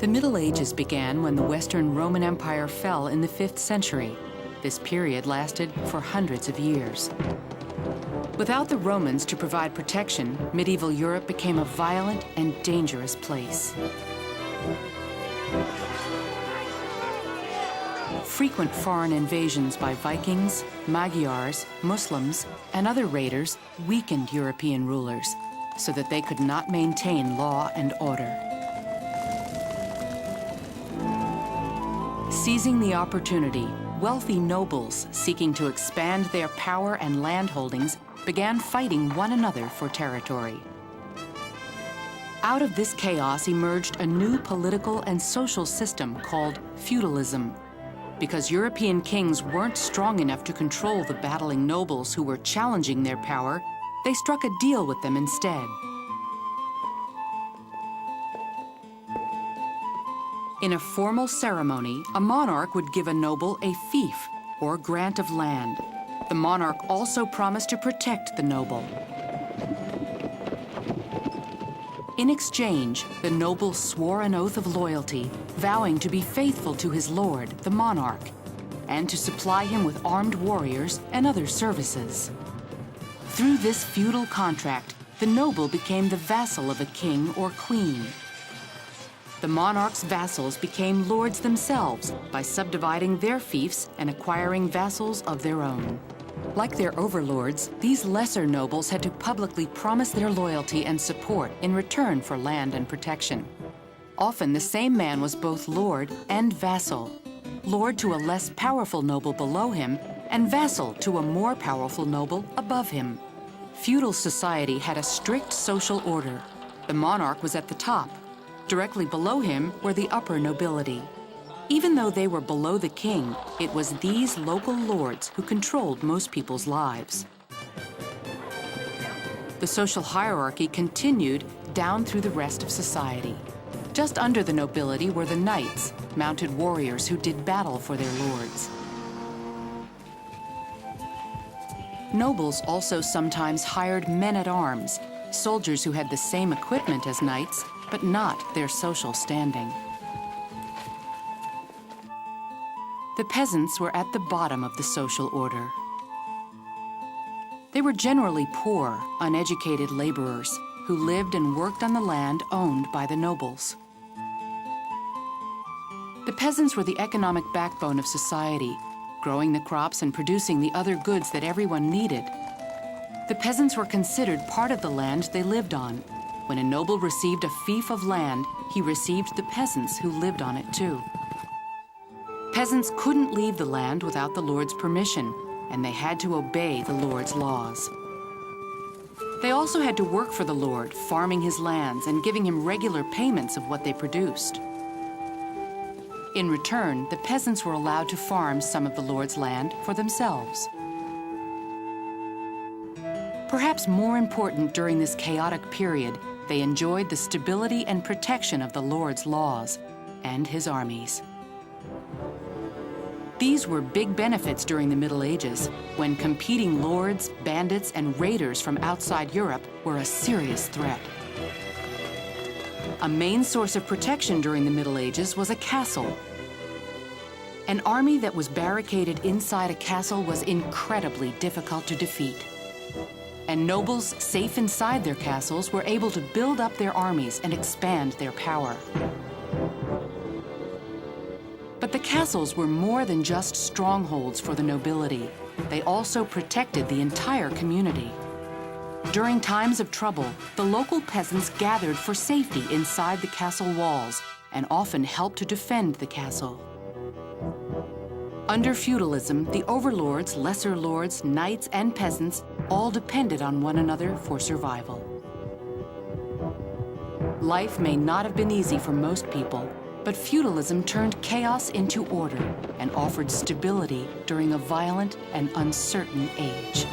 The Middle Ages began when the Western Roman Empire fell in the 5th century. This period lasted for hundreds of years. Without the Romans to provide protection, medieval Europe became a violent and dangerous place. Frequent foreign invasions by Vikings, Magyars, Muslims, and other raiders weakened European rulers so that they could not maintain law and order. Seizing the opportunity, wealthy nobles seeking to expand their power and land holdings began fighting one another for territory. Out of this chaos emerged a new political and social system called feudalism. Because European kings weren't strong enough to control the battling nobles who were challenging their power, they struck a deal with them instead. In a formal ceremony, a monarch would give a noble a fief, or grant of land. The monarch also promised to protect the noble. In exchange, the noble swore an oath of loyalty, vowing to be faithful to his lord, the monarch, and to supply him with armed warriors and other services. Through this feudal contract, the noble became the vassal of a king or queen. The monarch's vassals became lords themselves by subdividing their fiefs and acquiring vassals of their own. Like their overlords, these lesser nobles had to publicly promise their loyalty and support in return for land and protection. Often the same man was both lord and vassal, lord to a less powerful noble below him, and vassal to a more powerful noble above him. Feudal society had a strict social order. The monarch was at the top. Directly below him were the upper nobility. Even though they were below the king, it was these local lords who controlled most people's lives. The social hierarchy continued down through the rest of society. Just under the nobility were the knights, mounted warriors who did battle for their lords. Nobles also sometimes hired men-at-arms, soldiers who had the same equipment as knights, but not their social standing. The peasants were at the bottom of the social order. They were generally poor, uneducated laborers who lived and worked on the land owned by the nobles. The peasants were the economic backbone of society, growing the crops and producing the other goods that everyone needed. The peasants were considered part of the land they lived on. When a noble received a fief of land, he received the peasants who lived on it too. Peasants couldn't leave the land without the lord's permission, and they had to obey the lord's laws. They also had to work for the lord, farming his lands and giving him regular payments of what they produced. In return, the peasants were allowed to farm some of the lord's land for themselves. Perhaps more important during this chaotic period, they enjoyed the stability and protection of the lord's laws and his armies. These were big benefits during the Middle Ages, when competing lords, bandits, and raiders from outside Europe were a serious threat. A main source of protection during the Middle Ages was a castle. An army that was barricaded inside a castle was incredibly difficult to defeat. And nobles safe inside their castles were able to build up their armies and expand their power. But the castles were more than just strongholds for the nobility. They also protected the entire community. During times of trouble, the local peasants gathered for safety inside the castle walls and often helped to defend the castle. Under feudalism, the overlords, lesser lords, knights, and peasants all depended on one another for survival. Life may not have been easy for most people, but feudalism turned chaos into order and offered stability during a violent and uncertain age.